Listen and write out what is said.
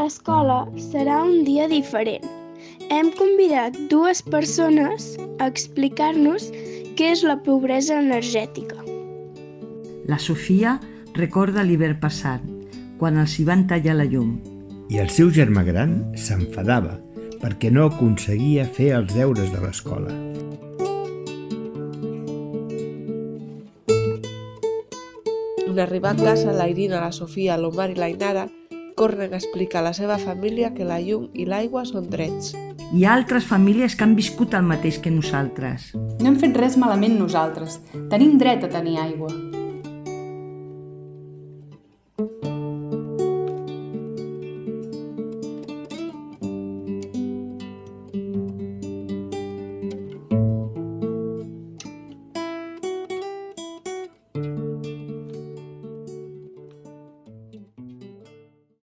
l'escola serà un dia diferent. Hem convidat dues persones a explicar-nos què és la pobresa energètica. La Sofia recorda l'hivern passat, quan els hi van tallar la llum. I el seu germà gran s'enfadava perquè no aconseguia fer els deures de l'escola. En arribar a casa, la Irina, la Sofia, l'Omar i la Inara corren a explicar a la seva família que la llum i l'aigua són drets. Hi ha altres famílies que han viscut el mateix que nosaltres. No hem fet res malament nosaltres. Tenim dret a tenir aigua.